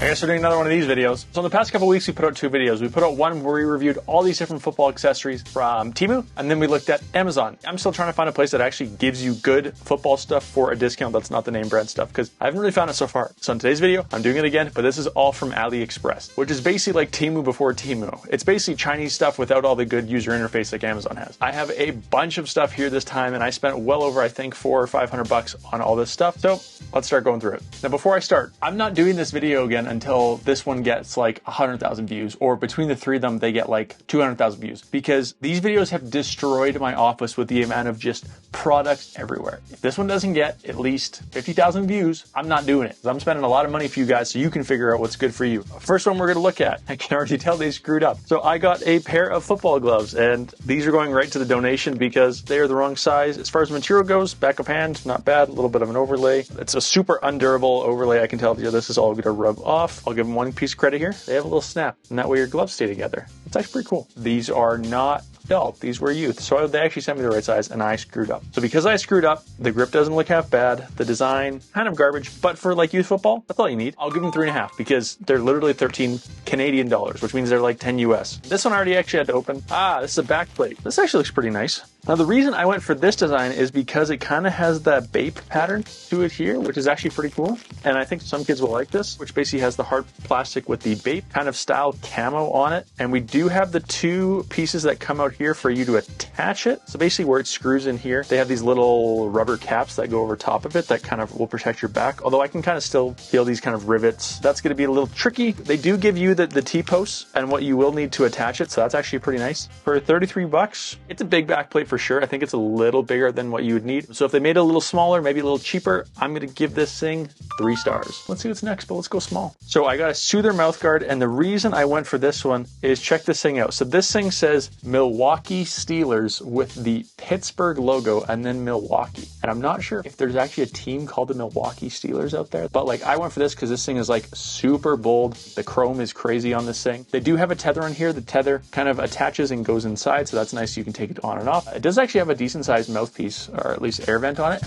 I guess we're doing another one of these videos. So in the past couple weeks, we put out two videos. We put out one where we reviewed all these different football accessories from Temu, and then we looked at Amazon. I'm still trying to find a place that actually gives you good football stuff for a discount that's not the name brand stuff, because I haven't really found it so far. So in today's video, I'm doing it again, but this is all from AliExpress, which is basically like Temu before Temu. It's basically Chinese stuff without all the good user interface like Amazon has. I have a bunch of stuff here this time, and I spent well over, I think, $400 or $500 on all this stuff. So let's start going through it. Now, before I start, I'm not doing this video again until this one gets like 100,000 views, or between the three of them, they get like 200,000 views, because these videos have destroyed my office with the amount of just products everywhere. If this one doesn't get at least 50,000 views, I'm not doing it. I'm spending a lot of money for you guys so you can figure out what's good for you. First one we're going to look at, I can already tell they screwed up. So I got a pair of football gloves, and these are going right to the donation because they are the wrong size. As far as material goes, back of hand, not bad. A little bit of an overlay. It's a super undurable overlay. I can tell you this is all going to rub off. I'll give them one piece of credit here. They have a little snap, and that way your gloves stay together. It's actually pretty cool. These are not adult, these were youth. So they actually sent me the right size, and I screwed up. So because I screwed up, the grip doesn't look half bad. The design, kind of garbage, but for like youth football, that's all you need. I'll give them 3.5 because they're literally 13 Canadian dollars, which means they're like 10 US. This one I already actually had to open. This is a back plate. This actually looks pretty nice. Now, the reason I went for this design is because it kind of has that BAPE pattern to it here, which is actually pretty cool. And I think some kids will like this, which basically has the hard plastic with the BAPE kind of style camo on it. And we do have the two pieces that come out here for you to attach it. So basically where it screws in here, they have these little rubber caps that go over top of it that kind of will protect your back. Although I can kind of still feel these kind of rivets. That's going to be a little tricky. They do give you the T-posts and what you will need to attach it. So that's actually pretty nice. For 33 bucks, it's a big back plate for sure. I think it's a little bigger than what you would need. So if they made it a little smaller, maybe a little cheaper, I'm going to give this thing 3 stars. Let's see what's next, but let's go small. So I got a Soother mouthguard, and the reason I went for this one is check this thing out. So this thing says Milwaukee Steelers with the Pittsburgh logo and then Milwaukee. And I'm not sure if there's actually a team called the Milwaukee Steelers out there, but like I went for this because this thing is like super bold. The chrome is crazy on this thing. They do have a tether on here. The tether kind of attaches and goes inside, so that's nice. You can take it on and off. It does actually have a decent sized mouthpiece, or at least air vent on it.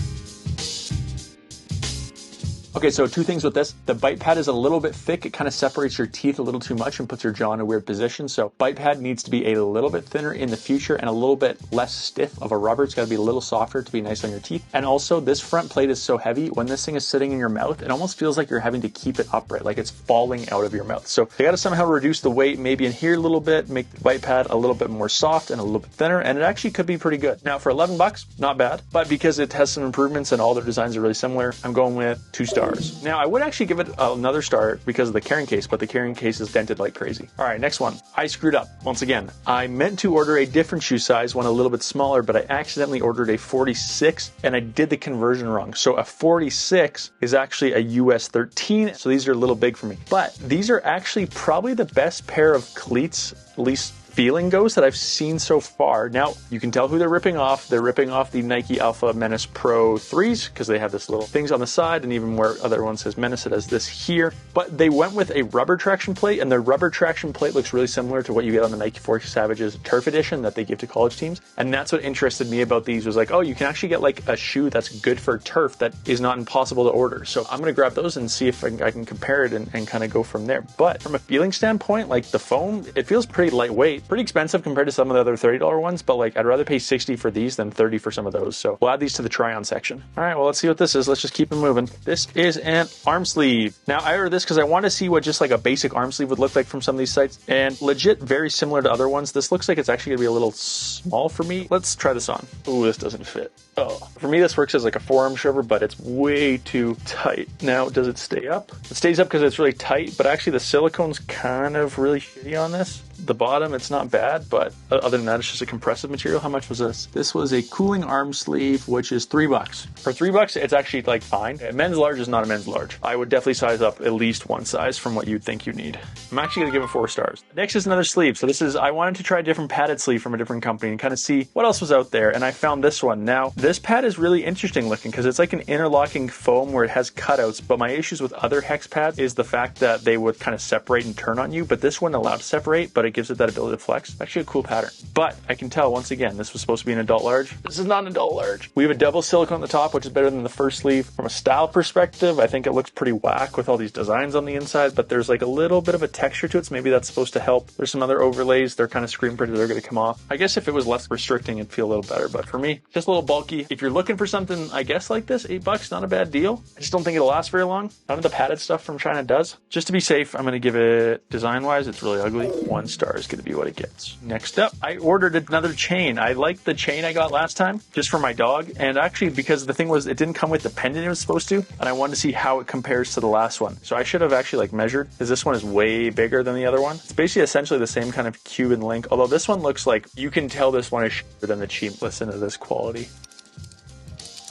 Okay, so two things with this. The bite pad is a little bit thick. It kind of separates your teeth a little too much and puts your jaw in a weird position. So bite pad needs to be a little bit thinner in the future and a little bit less stiff of a rubber. It's got to be a little softer to be nice on your teeth. And also this front plate is so heavy, when this thing is sitting in your mouth, it almost feels like you're having to keep it upright, like it's falling out of your mouth. So they got to somehow reduce the weight maybe in here a little bit, make the bite pad a little bit more soft and a little bit thinner, and it actually could be pretty good. Now for 11 bucks, not bad, but because it has some improvements and all their designs are really similar, I'm going with 2 stars. Now I would actually give it another star because of the carrying case, but the carrying case is dented like crazy. All right, next one. I screwed up once again. I meant to order a different shoe size, one a little bit smaller, but I accidentally ordered a 46 and I did the conversion wrong. So a 46 is actually a US 13. So these are a little big for me, but these are actually probably the best pair of cleats, at least feeling goes, that I've seen so far. Now you can tell who they're ripping off. They're ripping off the Nike Alpha Menace Pro 3s because they have this little things on the side, and even where other one says Menace, it has this here. But they went with a rubber traction plate, and the rubber traction plate looks really similar to what you get on the Nike Force Savages Turf Edition that they give to college teams. And that's what interested me about these, was like, oh, you can actually get like a shoe that's good for turf that is not impossible to order. So I'm going to grab those and see if I can compare it and kind of go from there. But from a feeling standpoint, like the foam, it feels pretty lightweight. Pretty expensive compared to some of the other $30 ones, but like I'd rather pay 60 for these than 30 for some of those. So we'll add these to the try on section. All right, well, let's see what this is. Let's just keep it moving. This is an arm sleeve. Now I ordered this because I want to see what just like a basic arm sleeve would look like from some of these sites, and legit very similar to other ones. This looks like it's actually gonna be a little small for me. Let's try this on. Ooh, this doesn't fit. Oh, for me this works as like a forearm shover, but it's way too tight. Now, does it stay up? It stays up because it's really tight, but actually the silicone's kind of really shitty on this. The bottom, it's not bad, but other than that, it's just a compressive material. How much was this? This was a cooling arm sleeve, which is $3. For $3, it's actually like fine. A men's large is not a men's large. I would definitely size up at least one size from what you'd think you need. I'm actually gonna give it 4 stars. Next is another sleeve. So this is, I wanted to try a different padded sleeve from a different company and kind of see what else was out there. And I found this one. Now, this pad is really interesting looking because it's like an interlocking foam where it has cutouts. But my issues with other hex pads is the fact that they would kind of separate and turn on you. But this one allowed to separate, but it gives it that ability to flex. Actually a cool pattern. But I can tell, once again, this was supposed to be an adult large. This is not an adult large. We have a double silicone on the top, which is better than the first sleeve. From a style perspective, I think it looks pretty whack with all these designs on the inside, but there's like a little bit of a texture to it, so maybe that's supposed to help. There's some other overlays. They're kind of screen printed. They're going to come off. I guess if it was less restricting, it'd feel a little better, but for me, just a little bulky. If you're looking for something, I guess like this, $8, not a bad deal. I just don't think it'll last very long. None of the padded stuff from China does. Just to be safe, I'm going to give it, design-wise, it's really ugly. 1 star is going to be what it gets. Next up, I ordered another chain. I liked the chain I got last time, just for my dog, and actually because the thing was, it didn't come with the pendant it was supposed to, and I wanted to see how it compares to the last one. So I should have actually like measured, because this one is way bigger than the other one. It's basically essentially the same kind of Cuban link, although this one looks like, you can tell this one is shorter than the cheap. Listen to this quality.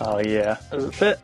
Oh yeah, does it fit?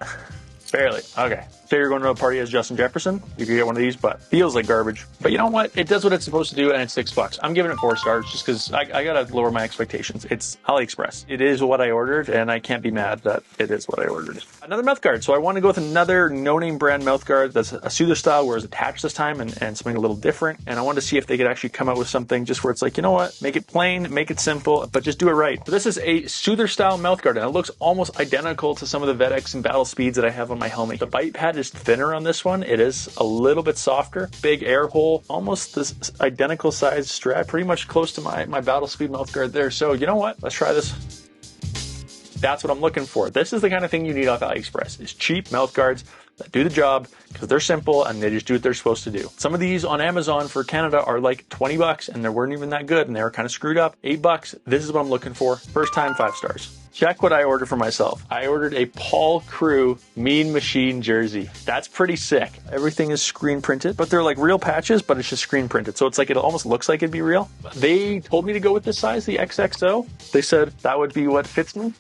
Barely. Okay. Say you're going to a party as Justin Jefferson, you could get one of these, but feels like garbage. But you know what? It does what it's supposed to do, and it's $6. I'm giving it 4 stars just because I gotta lower my expectations. It's AliExpress. It is what I ordered, and I can't be mad that it is what I ordered. Another mouthguard. So I want to go with another no-name brand mouthguard that's a soother style where it's attached this time and something a little different. And I wanted to see if they could actually come out with something just where it's like, you know what? Make it plain, make it simple, but just do it right. So this is a soother style mouthguard, and it looks almost identical to some of the VEDX and Battle Speeds that I have on my helmet. The bite pad is thinner on this one. It is a little bit softer, big air hole, almost this identical size strap, pretty much close to my Battle Speed mouthguard there. So you know what? Let's try this. That's what I'm looking for. This is the kind of thing you need off AliExpress. It's cheap mouthguards that do the job because they're simple and they just do what they're supposed to do. Some of these on Amazon for Canada are like $20 and they weren't even that good and they were kind of screwed up. $8. This is what I'm looking for. First time, 5 stars. Check what I ordered for myself. I ordered a Paul Crew Mean Machine jersey. That's pretty sick. Everything is screen printed, but they're like real patches, but it's just screen printed. So it's like, it almost looks like it'd be real. They told me to go with this size, the XXO. They said that would be what fits me.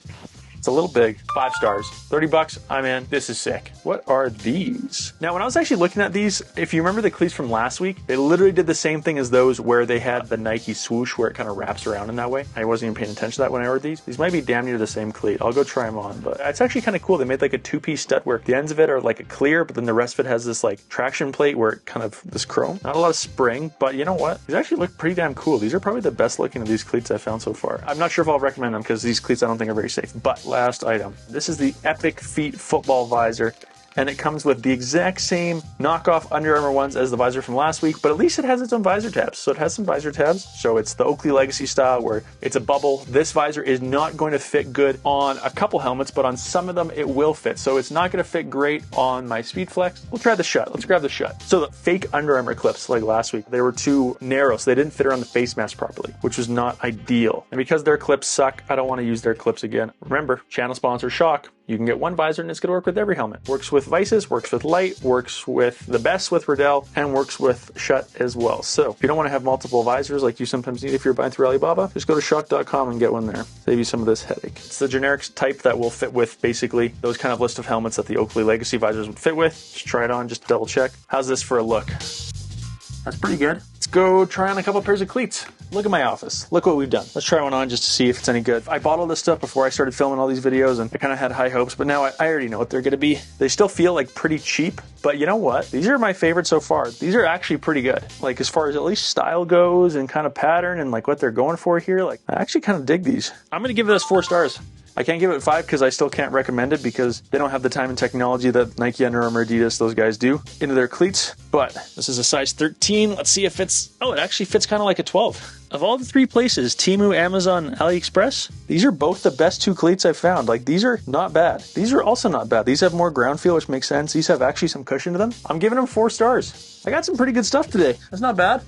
It's a little big. 5 stars. $30. I'm in. This is sick. What are these? Now, when I was actually looking at these, if you remember the cleats from last week, they literally did the same thing as those where they had the Nike swoosh where it kind of wraps around in that way. I wasn't even paying attention to that when I ordered these. These might be damn near the same cleat. I'll go try them on, but it's actually kind of cool. They made like a 2-piece stud work. The ends of it are like a clear, but then the rest of it has this like traction plate where it kind of, this chrome. Not a lot of spring, but you know what? These actually look pretty damn cool. These are probably the best looking of these cleats I've found so far. I'm not sure if I'll recommend them because these cleats I don't think are very safe, but last item. This is the Epic Feet football visor, and it comes with the exact same knockoff Under Armour ones as the visor from last week, but at least it has its own visor tabs. So it has some visor tabs. So it's the Oakley Legacy style where it's a bubble. This visor is not going to fit good on a couple helmets, but on some of them it will fit. So it's not going to fit great on my Speed Flex. We'll try the Shut. Let's grab the Shut. So the fake Under Armour clips like last week, they were too narrow, so they didn't fit around the face mask properly, which was not ideal. And because their clips suck, I don't want to use their clips again. Remember, channel sponsor Shock. You can get one visor and it's going to work with every helmet. Works with Vices, works with Light, works with the best with Riddell, and works with Shut as well. So if you don't want to have multiple visors like you sometimes need if you're buying through Alibaba, just go to shock.com and get one there. Save you some of this headache. It's the generic type that will fit with basically those kind of list of helmets that the Oakley Legacy visors would fit with. Just try it on, just to double check. How's this for a look? That's pretty good. Let's go try on a couple pairs of cleats. Look at my office. Look what we've done. Let's try one on just to see if it's any good. I bought all this stuff before I started filming all these videos and I kind of had high hopes, but now I already know what they're going to be. They still feel like pretty cheap, but you know what? These are my favorite so far. These are actually pretty good. Like as far as at least style goes and kind of pattern and like what they're going for here, like I actually kind of dig these. I'm going to give this 4 stars. I can't give it 5 because I still can't recommend it because they don't have the time and technology that Nike, Under Armour, Adidas, those guys do into their cleats. But this is a size 13. Let's see if it's... Oh, it actually fits kind of like a 12. Of all the 3 places, Temu, Amazon, AliExpress, these are both the best 2 cleats I've found. Like, these are not bad. These are also not bad. These have more ground feel, which makes sense. These have actually some cushion to them. I'm giving them 4 stars. I got some pretty good stuff today. That's not bad.